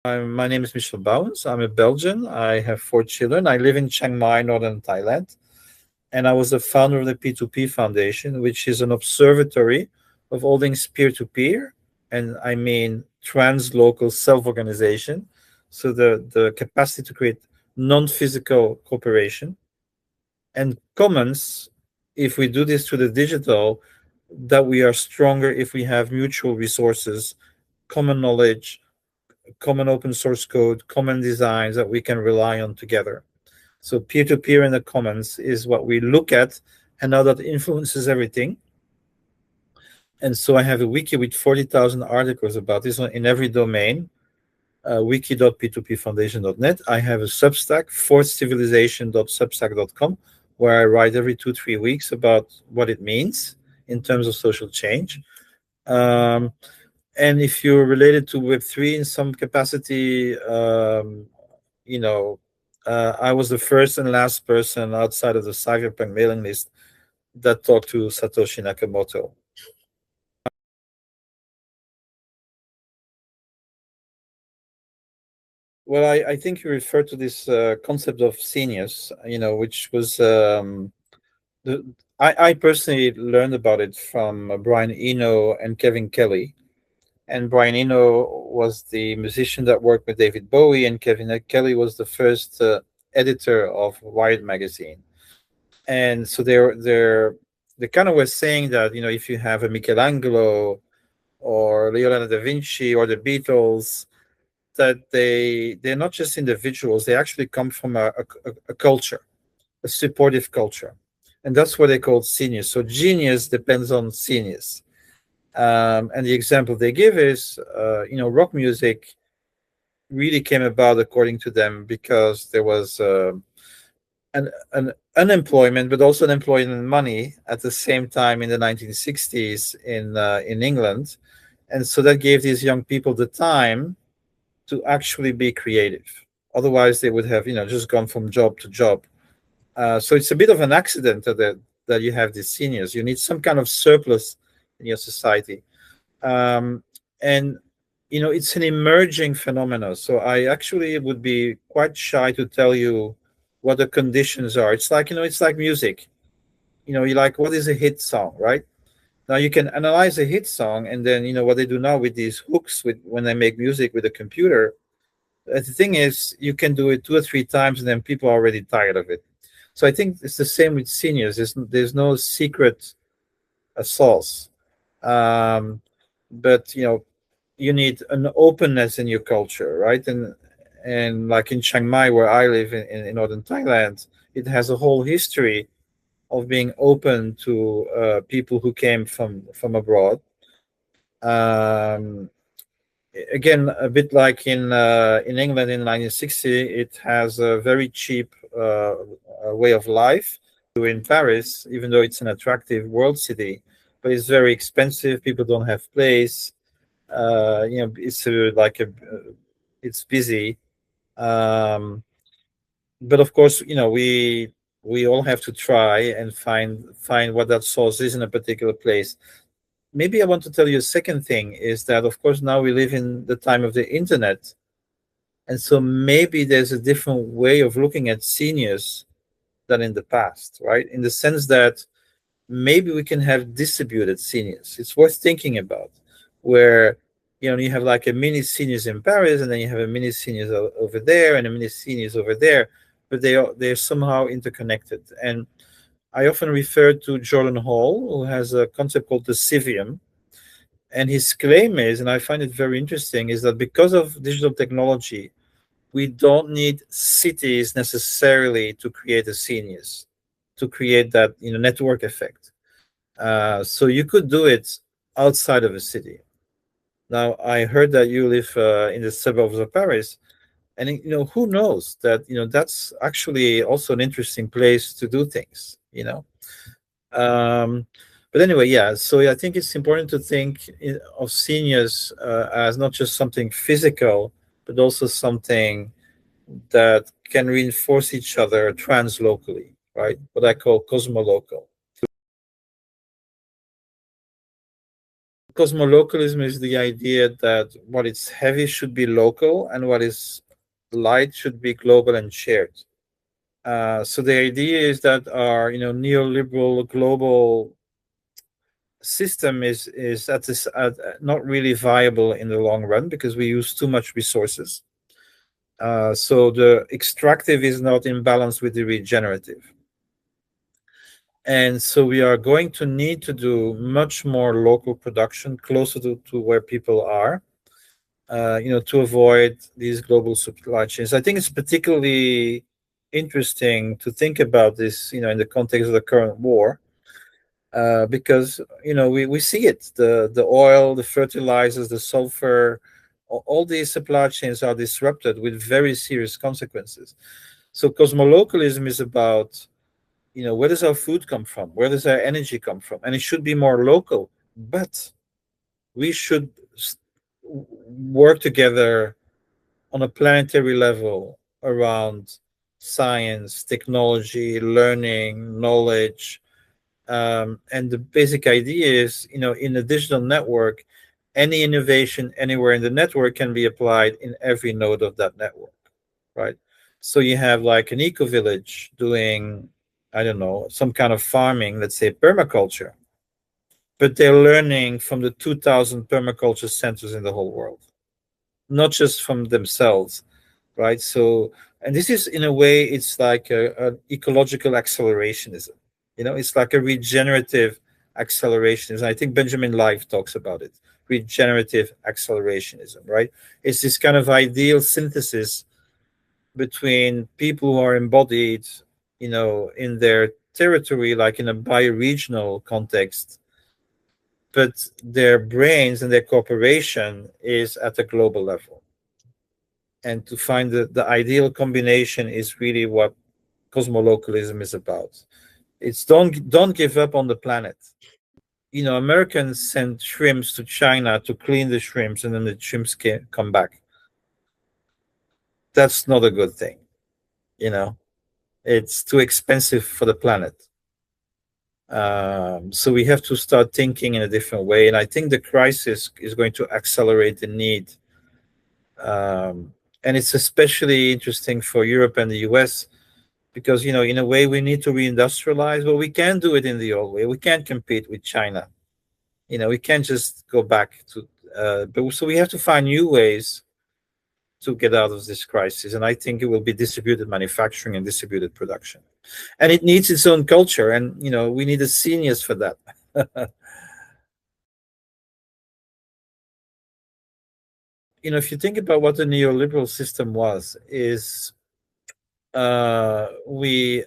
My name is Michel Bauwens. I'm a Belgian. I have 4 children. I live in Chiang Mai, northern Thailand. And I was the founder of the P2P Foundation, which is an observatory of all things peer-to-peer. And I mean trans-local self-organization. So the capacity to create non-physical cooperation and commons, if we do this through the digital, that we are stronger if we have mutual resources, common knowledge, common open source code, common designs that we can rely on together. So peer-to-peer in the commons is what we look at and how that influences everything. And so I have a wiki with 40,000 articles about this in every domain, wiki.p2pfoundation.net. I have a Substack, fourthcivilization.substack.com, where I write every 2-3 weeks about what it means in terms of social change. And if you're related to Web3 in some capacity, I was the first and last person outside of the Cyberpunk mailing list that talked to Satoshi Nakamoto. Well, I think you referred to this concept of seniors, which was I personally learned about it from Brian Eno and Kevin Kelly. And Brian Eno was the musician that worked with David Bowie, and Kevin Kelly was the first editor of Wired magazine. And so they kind of were saying that if you have a Michelangelo or Leonardo da Vinci or the Beatles, that they're not just individuals; they actually come from a culture, a supportive culture, and that's what they call seniors. So genius depends on seniors. And the example they give is, rock music really came about, according to them, because there was an unemployment, but also unemployment money at the same time in the 1960s in England, and so that gave these young people the time to actually be creative. Otherwise, they would have just gone from job to job. So it's a bit of an accident that you have these seniors. You need some kind of surplus in your society. And it's an emerging phenomenon. So I actually would be quite shy to tell you what the conditions are. It's like music. You like, what is a hit song, right? Now you can analyze a hit song, and then what they do now with these hooks when they make music with a computer. The thing is, you can do it 2 or 3 times, and then people are already tired of it. So I think it's the same with seniors. There's no secret sauce. But you need an openness in your culture, right? And like in Chiang Mai, where I live in northern Thailand, it has a whole history of being open to people who came from abroad. Again, a bit like in England in 1960, it has a very cheap way of life. In Paris, even though it's an attractive world city, but it's very expensive. People don't have place. It's it's busy. But of course, we all have to try and find what that source is in a particular place. Maybe I want to tell you a second thing is that, of course, now we live in the time of the internet, and so maybe there's a different way of looking at seniors than in the past, right? In the sense that maybe we can have distributed seniors. It's worth thinking about, where you have like a mini seniors in Paris, and then you have a mini seniors over there, and a mini seniors over there, but they're somehow interconnected. And I often refer to Jordan Hall, who has a concept called the civium, and his claim is, and I find it very interesting, is that because of digital technology, we don't need cities necessarily to create a seniors, to create that network effect. So you could do it outside of a city. Now, I heard that you live in the suburbs of Paris, and who knows that that's actually also an interesting place to do things. Um, but anyway, yeah. So I think it's important to think of seniors as not just something physical, but also something that can reinforce each other translocally, right? What I call cosmolocal. cosmolocalism is the idea that what is heavy should be local and what is light should be global and shared. So the idea is that our neoliberal global system is at this not really viable in the long run because we use too much resources. So the extractive is not in balance with the regenerative. And so we are going to need to do much more local production closer to where people are, to avoid these global supply chains. I think it's particularly interesting to think about this, in the context of the current war, because we see it. The oil, the fertilizers, the sulfur, all these supply chains are disrupted with very serious consequences. So cosmolocalism is about, where does our food come from? Where does our energy come from? And it should be more local, but we should work together on a planetary level around science, technology, learning, knowledge. And the basic idea is, in a digital network, any innovation anywhere in the network can be applied in every node of that network, right? So you have like an eco village doing, I don't know, some kind of farming, let's say permaculture, but they're learning from the 2,000 permaculture centers in the whole world, not just from themselves, right? So, and this is in a way, it's like a ecological accelerationism. It's like a regenerative accelerationism. I think Benjamin Live talks about it, regenerative accelerationism, right? It's this kind of ideal synthesis between people who are embodied, in their territory, like in a bioregional context, but their brains and their cooperation is at a global level. And to find the ideal combination is really what cosmolocalism is about. It's don't give up on the planet. Americans send shrimps to China to clean the shrimps, and then the shrimps can come back. That's not a good thing. It's too expensive for the planet. So we have to start thinking in a different way. And I think the crisis is going to accelerate the need. And it's especially interesting for Europe and the US because, in a way, we need to reindustrialize. Well, we can't do it in the old way. We can't compete with China. We can't just go back to, but so we have to find new ways to get out of this crisis. And I think it will be distributed manufacturing and distributed production. And it needs its own culture. And, we need a genius for that. If you think about what the neoliberal system is we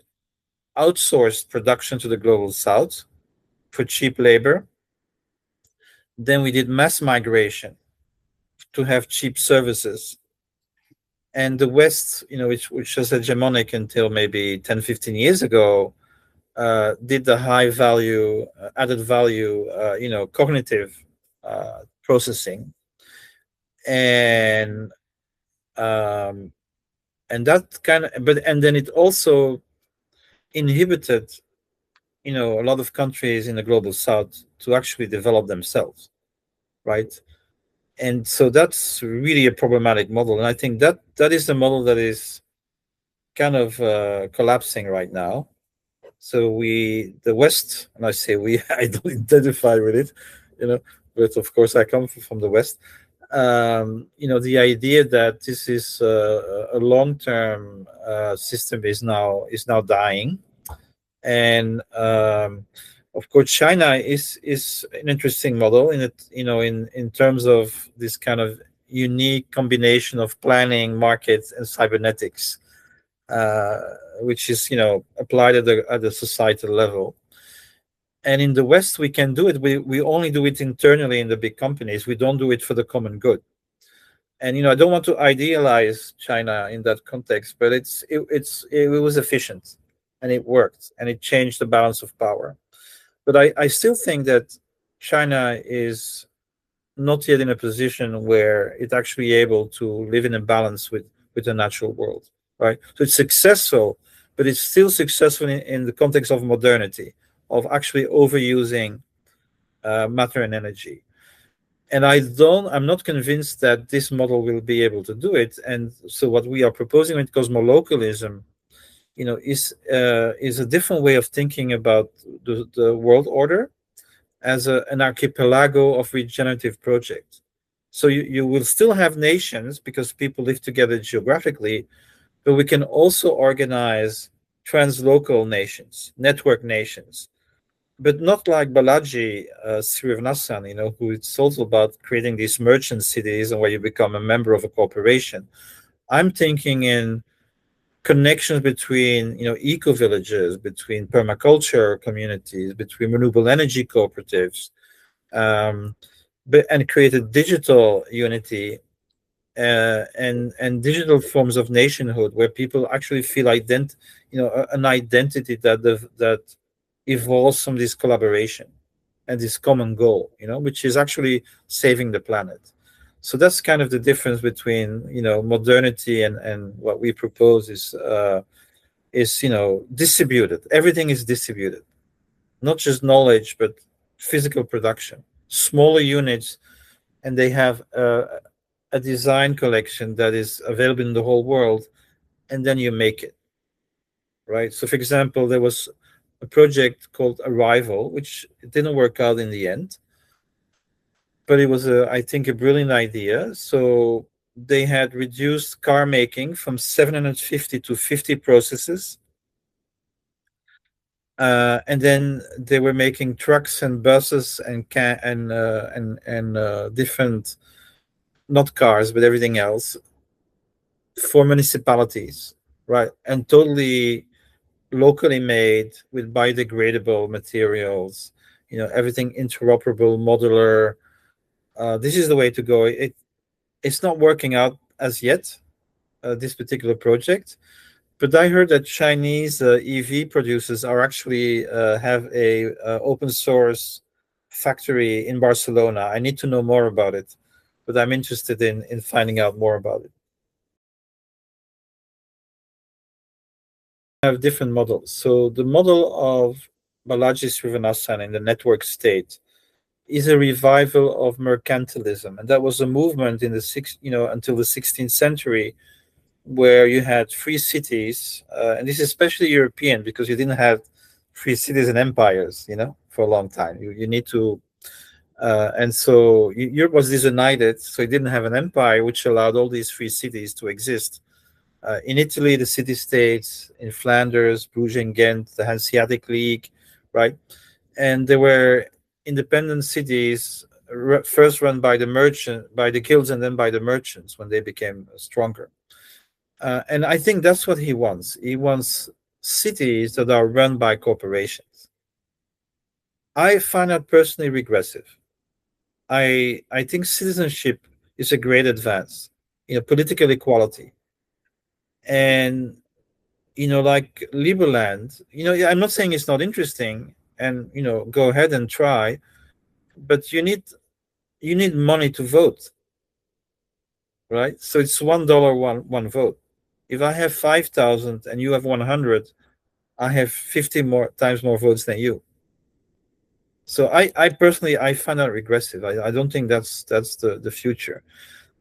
outsourced production to the global south for cheap labor. Then we did mass migration to have cheap services. And the West, which was hegemonic until maybe 10, 15 years ago, did the high value, added value, cognitive processing. And that and then it also inhibited, a lot of countries in the global south to actually develop themselves, right? And so that's really a problematic model. And I think that is the model that is kind of collapsing right now. So the West, and I say we, I don't identify with it, but of course I come from the West. The idea that this is a long-term system is now dying. And of course, China is an interesting model in it, in terms of this kind of unique combination of planning, markets, and cybernetics, which is applied at the societal level. And in the West, we can do it. We only do it internally in the big companies. We don't do it for the common good. And I don't want to idealize China in that context, but it was efficient, and it worked, and it changed the balance of power. But I still think that China is not yet in a position where it's actually able to live in a balance with the natural world, right? So it's successful, but it's still successful in the context of modernity, of actually overusing matter and energy. And I'm not convinced that this model will be able to do it. And so what we are proposing with cosmolocalism, is a different way of thinking about the world order as an archipelago of regenerative projects. So you will still have nations because people live together geographically, but we can also organize translocal nations, network nations, but not like Balaji Srinivasan, who it's also about creating these merchant cities and where you become a member of a corporation. I'm thinking in connections between, eco villages, between permaculture communities, between renewable energy cooperatives, um, and create a digital unity, and digital forms of nationhood where people actually feel an identity that evolves from this collaboration and this common goal, which is actually saving the planet. So that's kind of the difference between, modernity and what we propose is distributed. Everything is distributed, not just knowledge, but physical production, smaller units, and they have a design collection that is available in the whole world, and then you make it, right? So, for example, there was a project called Arrival, which didn't work out in the end, but it was, I think, a brilliant idea. So they had reduced car making from 750 to 50 processes. And then they were making trucks and buses and different, not cars, but everything else for municipalities, right? And totally locally made with biodegradable materials, everything interoperable, modular. This is the way to go. It's not working out as yet, this particular project, but I heard that Chinese EV producers are actually have a open source factory in Barcelona. I need to know more about it, but I'm interested in finding out more about it. Have different models. So the model of Balaji Srinivasan in the network state is a revival of mercantilism, and that was a movement in until the 16th century, where you had free cities, and this is especially European because you didn't have free cities and empires, for a long time. You need to, and so Europe was disunited, so it didn't have an empire, which allowed all these free cities to exist. In Italy, the city-states, in Flanders, Bruges and Ghent, the Hanseatic League, right? And there were independent cities first run by the guilds, and then by the merchants when they became stronger. And I think that's what he wants. He wants cities that are run by corporations. I find that personally regressive. I think citizenship is a great advance, political equality. And like Liberland, I'm not saying it's not interesting, and go ahead and try, but you need money to vote, right? So it's $1 one vote. If I have 5,000 and you have 100, I have 50 more times more votes than you. So I personally find that regressive. I don't think that's the future.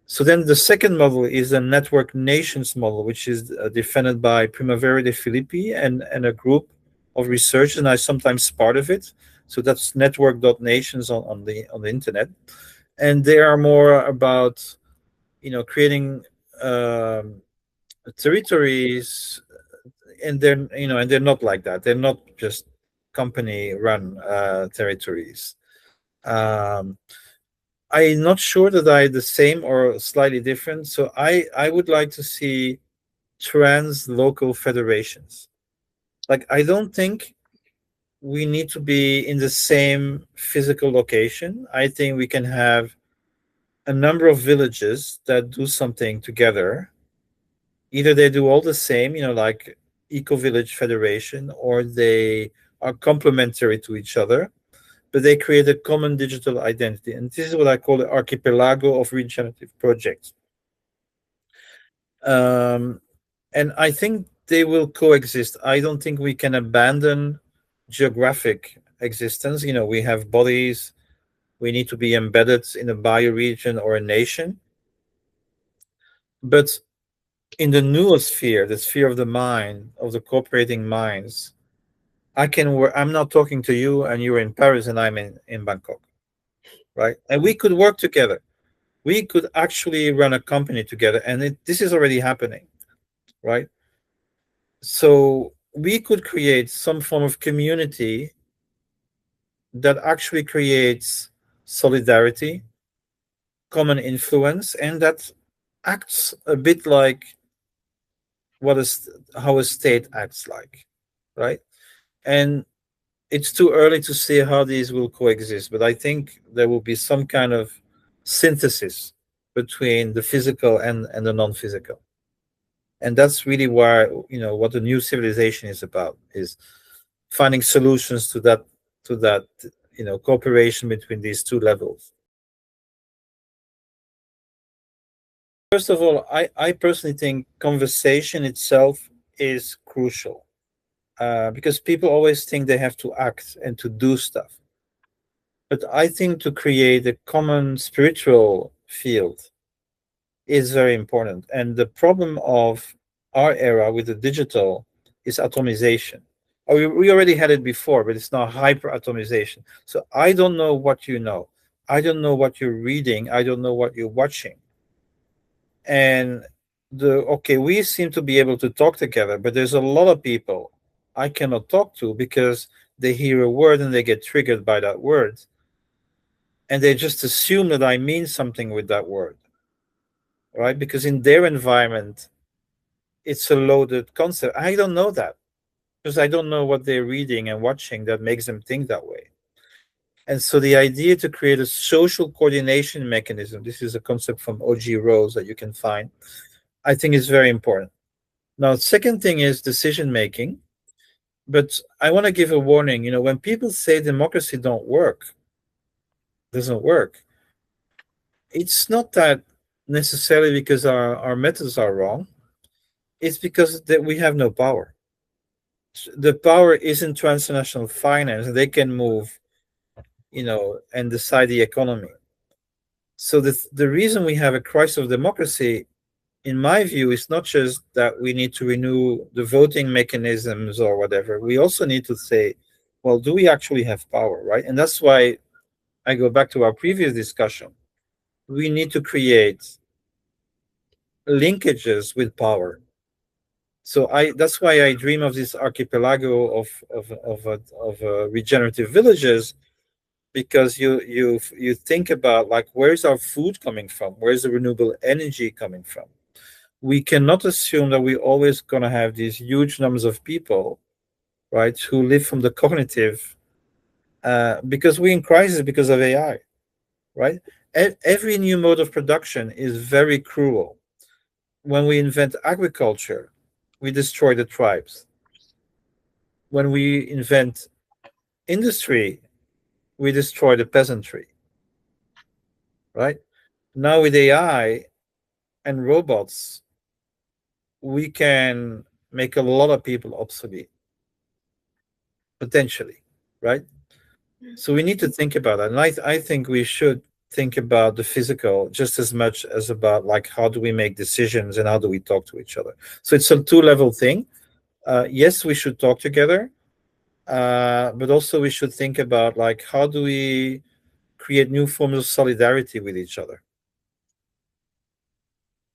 So then the second model is the network nations model, which is defended by Primavera de Filippi and a group of researchers, and I sometimes part of it. So that's network.nations on the internet, and they are more about creating territories, and they're not like that. They're not just company run territories. Um, I'm not sure that I the same or slightly different. So I would like to see trans local federations. Like, I don't think we need to be in the same physical location. I think we can have a number of villages that do something together. Either they do all the same, like Eco Village Federation, or they are complementary to each other, but they create a common digital identity. And this is what I call the archipelago of regenerative projects. And I think they will coexist. I don't think we can abandon geographic existence. We have bodies, we need to be embedded in a bioregion or a nation. But in the noosphere, the sphere of the mind, of the cooperating minds, I can work. I'm not talking to you, and you're in Paris, and I'm in Bangkok, right? And we could work together. We could actually run a company together, and this is already happening, right? So we could create some form of community that actually creates solidarity, common influence, and that acts a bit like how a state acts like, right? And it's too early to say how these will coexist, but I think there will be some kind of synthesis between the physical and the non-physical. And that's really why, what the new civilization is about, is finding solutions to that cooperation between these two levels. First of all, I personally think conversation itself is crucial, because people always think they have to act and to do stuff. But I think to create a common spiritual field is very important. And the problem of our era with the digital is atomization. We already had it before, but it's now hyper atomization. So I don't know what you know. I don't know what you're reading. I don't know what you're watching. And we seem to be able to talk together, but there's a lot of people I cannot talk to because they hear a word and they get triggered by that word. And they just assume that I mean something with that word, right? Because in their environment, it's a loaded concept. I don't know that because I don't know what they're reading and watching that makes them think that way. And so the idea to create a social coordination mechanism, this is a concept from O.G. Rose that you can find, I think is very important. Now, second thing is decision making. But I want to give a warning. When people say democracy doesn't work, it's not that necessarily because our methods are wrong. It's because that we have no power. The power is in transnational finance. They can move, and decide the economy. So the reason we have a crisis of democracy, in my view, is not just that we need to renew the voting mechanisms or whatever. We also need to say, well, do we actually have power, right? And that's why I go back to our previous discussion. We need to create linkages with power. So that's why I dream of this archipelago of regenerative villages, because you think about, like, where's our food coming from? Where's the renewable energy coming from? We cannot assume that we're always going to have these huge numbers of people, right, who live from the cognitive, because we're in crisis because of AI, right? Every new mode of production is very cruel. When we invent agriculture, we destroy the tribes. When we invent industry, we destroy the peasantry, right? Now with AI and robots, we can make a lot of people obsolete, potentially, right? So we need to think about that. And I think we should think about the physical just as much as about, like, how do we make decisions and how do we talk to each other. So it's a two-level thing. Yes, we should talk together, but also we should think about, like, how do we create new forms of solidarity with each other.